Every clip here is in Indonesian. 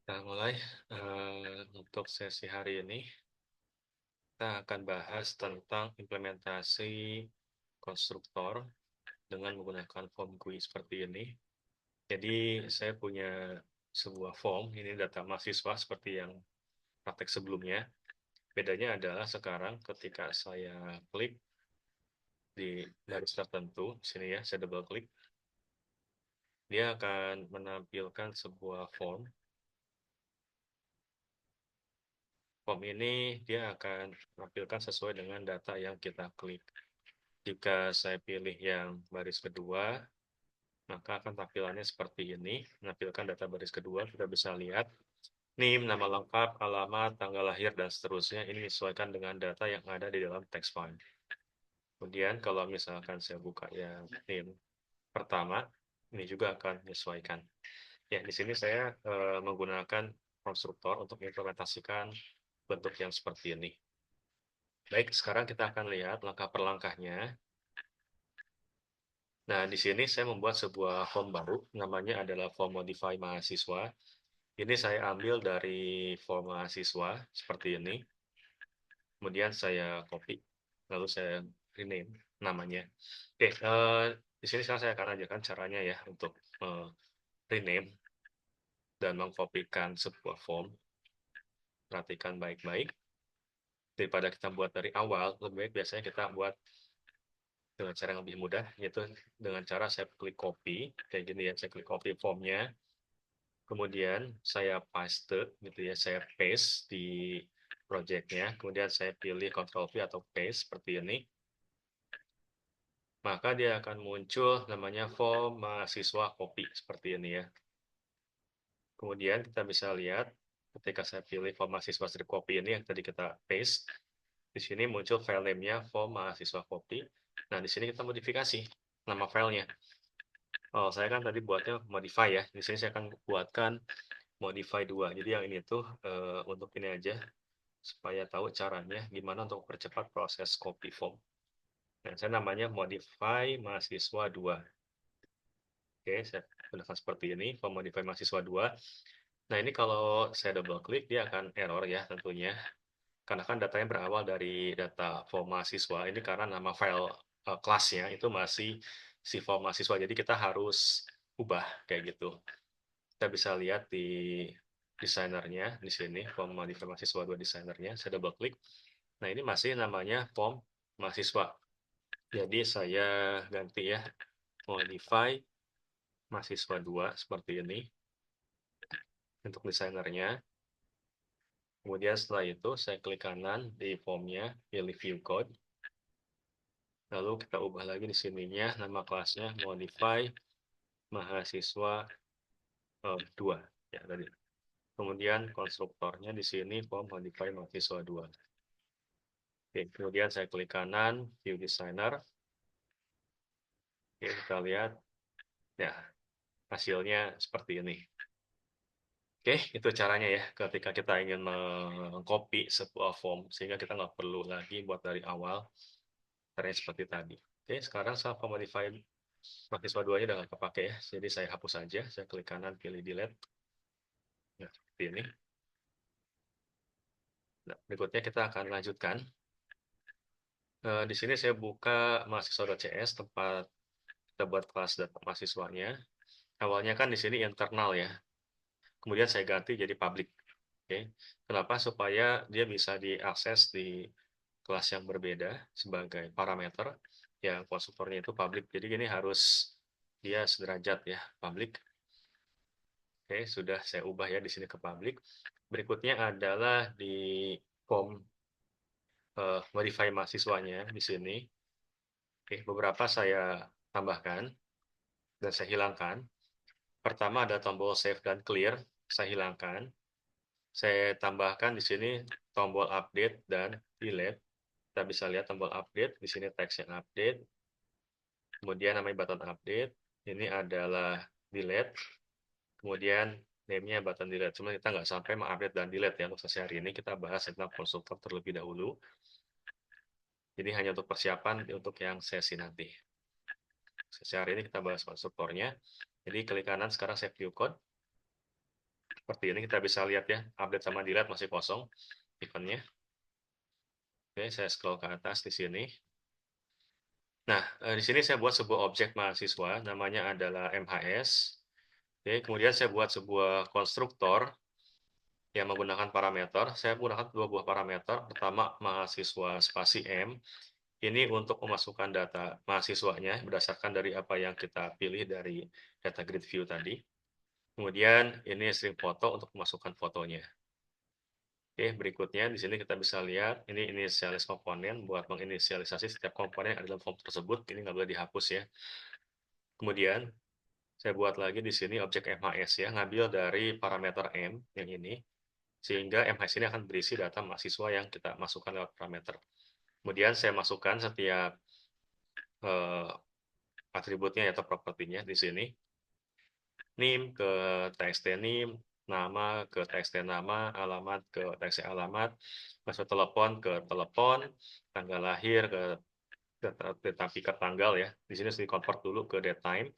Kita mulai, untuk sesi hari ini, kita akan bahas tentang implementasi konstruktor dengan menggunakan form GUI seperti ini. Jadi saya punya sebuah form, ini data mahasiswa seperti yang praktek sebelumnya. Bedanya adalah sekarang ketika saya klik di garis tertentu, sini ya, saya double klik, dia akan menampilkan sebuah form. Form ini dia akan menampilkan sesuai dengan data yang kita klik. Jika saya pilih yang baris kedua, maka akan tampilannya seperti ini. Menampilkan data baris kedua, kita bisa lihat NIM, nama lengkap, alamat, tanggal lahir, dan seterusnya. Ini disesuaikan dengan data yang ada di dalam text file. Kemudian kalau misalkan saya buka yang NIM pertama, ini juga akan menyesuaikan. Ya, di sini saya menggunakan konstruktor untuk implementasikan bentuk yang seperti ini. Baik, sekarang kita akan lihat langkah per langkahnya. Nah, di sini saya membuat sebuah form baru, namanya adalah form modify mahasiswa. Ini saya ambil dari form mahasiswa, seperti ini. Kemudian saya copy, lalu saya rename namanya. Oke, di sini sekarang saya akan ajarkan caranya ya, untuk rename dan mengkopikan sebuah form. Perhatikan baik-baik. Daripada kita buat dari awal, lebih baik biasanya kita buat dengan cara yang lebih mudah, yaitu dengan cara saya klik copy, kayak gini ya, saya klik copy formnya, kemudian saya paste gitu ya, saya paste di projectnya, kemudian saya pilih Ctrl V atau paste seperti ini, maka dia akan muncul namanya form mahasiswa copy seperti ini ya. Kemudian kita bisa lihat ketika saya pilih form mahasiswa strip copy ini yang tadi kita paste, di sini muncul file name-nya form mahasiswa copy. Nah, di sini kita modifikasi nama filenya. Oh, saya kan tadi buatnya modify ya. Di sini saya akan buatkan modify 2. Jadi yang ini tuh untuk ini aja supaya tahu caranya gimana untuk percepat proses copy form. Nah, saya namanya modify mahasiswa 2. Oke, saya gunakan seperti ini, form modify mahasiswa 2. Nah, ini kalau saya double klik dia akan error ya tentunya. Karena kan datanya berawal dari data form mahasiswa. Ini karena nama file kelasnya itu masih si form mahasiswa. Jadi kita harus ubah kayak gitu. Kita bisa lihat di desainernya di sini, form modify mahasiswa 2 desainernya, saya double klik. Nah, ini masih namanya form mahasiswa. Jadi saya ganti ya, modify mahasiswa 2 seperti ini untuk desainernya. Kemudian setelah itu saya klik kanan di formnya, pilih view code. Lalu kita ubah lagi di sininya, nama kelasnya modify mahasiswa 2 ya tadi. Kemudian konstruktornya di sini form modify mahasiswa 2. Oke, kemudian saya klik kanan, view designer. Oke, kita lihat. Ya, hasilnya seperti ini. Oke, itu caranya ya ketika kita ingin mengcopy sebuah form, sehingga kita nggak perlu lagi buat dari awal. Caranya seperti tadi. Oke, sekarang saya modify mahasiswa 2-nya udah nggak kepake ya. Jadi saya hapus saja, saya klik kanan, pilih delete. Nah, seperti ini. Nah, berikutnya kita akan lanjutkan. Di sini saya buka mahasiswa.cs, tempat kita buat kelas data mahasiswanya. Awalnya kan di sini internal ya. Kemudian saya ganti jadi public. Oke. Kenapa? Supaya dia bisa diakses di kelas yang berbeda sebagai parameter. Yang konstruktornya itu public. Jadi ini harus dia sederajat ya, public. Oke, sudah saya ubah ya di sini ke public. Berikutnya adalah di form modify mahasiswanya di sini. Oke, beberapa saya tambahkan dan saya hilangkan. Pertama ada tombol save dan clear, saya hilangkan. Saya tambahkan di sini tombol update dan delete. Kita bisa lihat tombol update, di sini teks yang update. Kemudian namanya button update, ini adalah delete. Kemudian name-nya button delete. Cuma kita nggak sampai mengupdate dan delete ya untuk sesi hari ini. Kita bahas tentang konstruktor terlebih dahulu. Jadi hanya untuk persiapan untuk yang sesi nanti. Sesi hari ini kita bahas konstruktornya. Jadi klik kanan sekarang save view code. seperti ini kita bisa lihat ya, update sama delete masih kosong eventnya. Oke, saya scroll ke atas di sini. Nah, di sini saya buat sebuah objek mahasiswa, namanya adalah MHS. Oke, kemudian saya buat sebuah konstruktor yang menggunakan parameter. Saya menggunakan dua buah parameter. Pertama, mahasiswa spasi M. Ini untuk memasukkan data mahasiswanya berdasarkan dari apa yang kita pilih dari data grid view tadi. Kemudian ini string foto untuk memasukkan fotonya. Oke, berikutnya di sini kita bisa lihat ini inisialis komponen buat menginisialisasi setiap komponen yang ada dalam form tersebut. Ini nggak boleh dihapus ya. Kemudian saya buat lagi di sini objek MHS ya, ngambil dari parameter M yang ini, sehingga MHS ini akan berisi data mahasiswa yang kita masukkan lewat parameter. Kemudian saya masukkan setiap eh, atributnya atau propertinya di sini. Name ke txt name, nama ke txt nama, alamat ke txt alamat, password telepon ke telepon, tanggal lahir ke tetapi ke tanggal ya. Di sini harus di-convert dulu ke date time.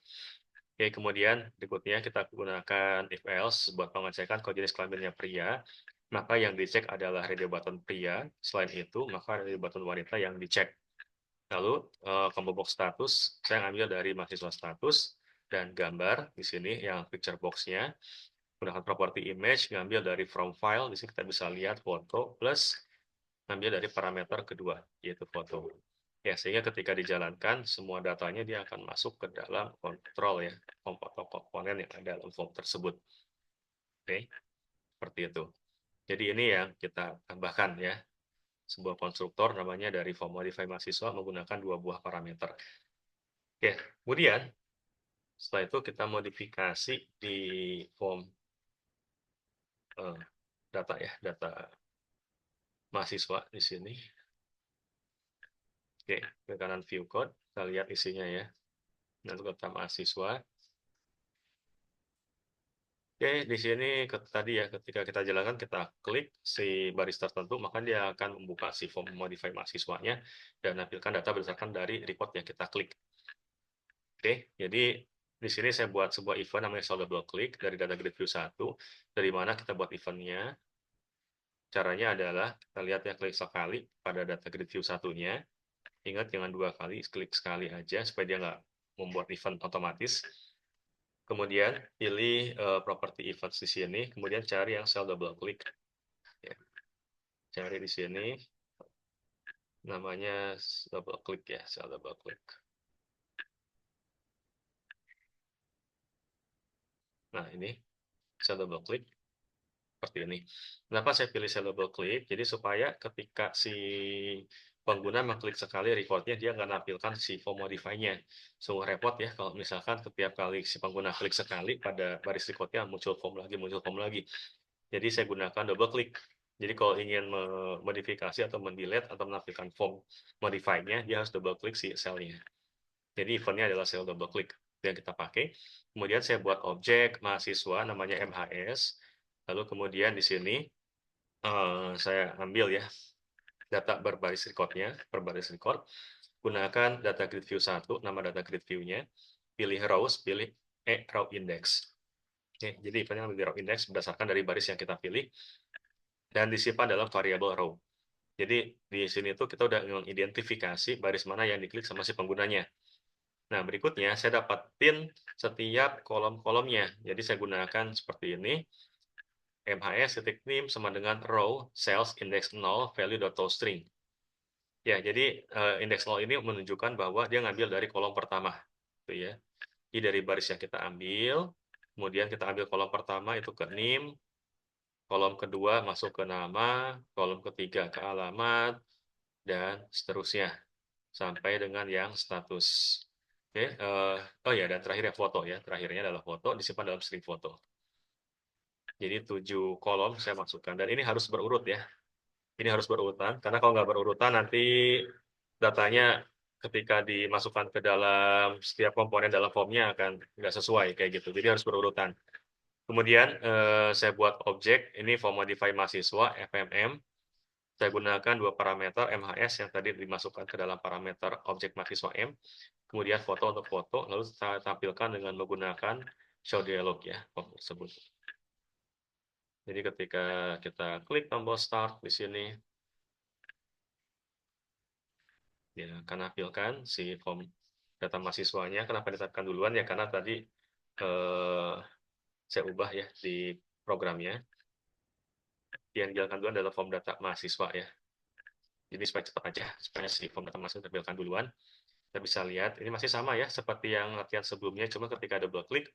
Oke, kemudian berikutnya kita gunakan if else buat pengecekan kalau jenis kelaminnya pria, maka yang dicek adalah radio button pria. Selain itu, maka radio button wanita yang dicek. Lalu combo box status saya ambil dari mahasiswa status dan gambar di sini yang picture box-nya menggunakan property image ngambil dari from file. Di sini kita bisa lihat foto plus ngambil dari parameter kedua yaitu foto. Ya, sehingga ketika dijalankan semua datanya dia akan masuk ke dalam kontrol ya komponen yang ada dalam form tersebut. Oke, seperti itu. Jadi ini yang kita tambahkan ya, sebuah konstruktor namanya dari form modify mahasiswa menggunakan dua buah parameter. Oke, kemudian setelah itu kita modifikasi di form data ya, data mahasiswa di sini. Oke, ke kanan view code, kita lihat isinya ya. Nah, untuk data mahasiswa. Oke, di sini tadi ya, ketika kita jalankan, kita klik si baris tertentu, maka dia akan membuka si form modify mahasiswanya dan menampilkan data berdasarkan dari report yang kita klik. Oke, jadi di sini saya buat sebuah event namanya solve double click dari data grid view 1, dari mana kita buat eventnya. Caranya adalah kita lihat ya, klik sekali pada data grid view satunya. Ingat jangan dua kali, klik sekali aja supaya dia nggak membuat event otomatis. Kemudian pilih property events di sini, kemudian cari yang cell double click. Ya. Cari di sini, namanya double click ya, cell double click. Nah ini cell double click seperti ini. Kenapa saya pilih cell double click? Jadi supaya ketika si pengguna mengklik sekali recordnya dia nggak nampilkan si form modify-nya. Sungguh repot ya kalau misalkan setiap kali si pengguna klik sekali pada baris recordnya muncul form lagi, muncul form lagi. Jadi saya gunakan double click. Jadi kalau ingin memodifikasi atau mendelete atau menampilkan form modify-nya, dia harus double click si cell-nya. Jadi eventnya adalah cell double click yang kita pakai. Kemudian saya buat objek mahasiswa namanya MHS. Lalu kemudian di sini saya ambil ya data berbaris record-nya, berbaris record. Gunakan data grid view 1, nama data grid view-nya. Pilih rows, pilih row index. Oke, jadi eventnya ambil row index berdasarkan dari baris yang kita pilih dan disimpan dalam variabel row. Jadi di sini tuh kita udah mengidentifikasi baris mana yang diklik sama si penggunanya. Nah, berikutnya saya dapatin setiap kolom-kolomnya. Jadi saya gunakan seperti ini. MHS titik name sama dengan row cells index 0 value.toString. Ya, jadi index 0 ini menunjukkan bahwa dia ngambil dari kolom pertama. Gitu ya. Jadi dari baris yang kita ambil, kemudian kita ambil kolom pertama itu ke name, kolom kedua masuk ke nama, kolom ketiga ke alamat, dan seterusnya sampai dengan yang status. Oke, oh ya, dan terakhir ya foto ya. Terakhirnya adalah foto disimpan dalam string foto. Jadi 7 kolom saya masukkan dan ini harus berurut ya. Ini harus berurutan karena kalau nggak berurutan nanti datanya ketika dimasukkan ke dalam setiap komponen dalam formnya akan nggak sesuai kayak gitu. Jadi harus berurutan. Kemudian saya buat objek ini form modify mahasiswa FMM. Saya gunakan dua parameter MHS yang tadi dimasukkan ke dalam parameter objek mahasiswa M. Kemudian foto untuk foto, lalu saya tampilkan dengan menggunakan show dialog ya form tersebut. Jadi ketika kita klik tombol Start di sini, dia akan nampilkan si form data mahasiswanya. Kenapa ditetapkan duluan ya? Karena tadi eh, saya ubah ya di programnya. Yang dijalankan duluan adalah form data mahasiswa ya. Jadi supaya cepat aja, supaya si form data mahasiswa ditampilkan duluan. Kita bisa lihat, ini masih sama ya, seperti yang latihan sebelumnya, cuma ketika double klik,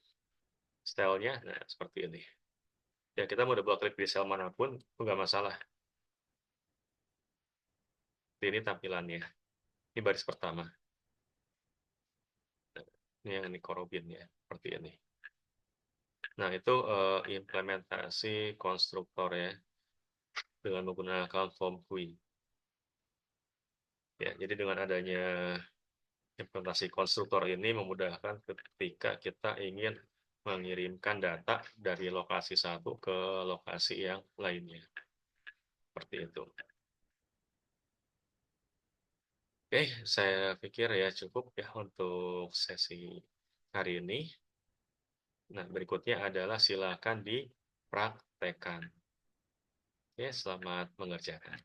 stylenya, nah seperti ini. Ya, kita mau double klik di sel manapun, nggak masalah. Ini tampilannya. Ini baris pertama. Nah, ini yang ini Korobin ya, seperti ini. Nah, itu implementasi konstruktor ya, dengan menggunakan form GUI. Ya, jadi dengan adanya implementasi konstruktor ini memudahkan ketika kita ingin mengirimkan data dari lokasi satu ke lokasi yang lainnya. Seperti itu. Oke, saya pikir ya cukup ya untuk sesi hari ini. Nah, berikutnya adalah silakan dipraktekkan. Oke, selamat mengerjakan.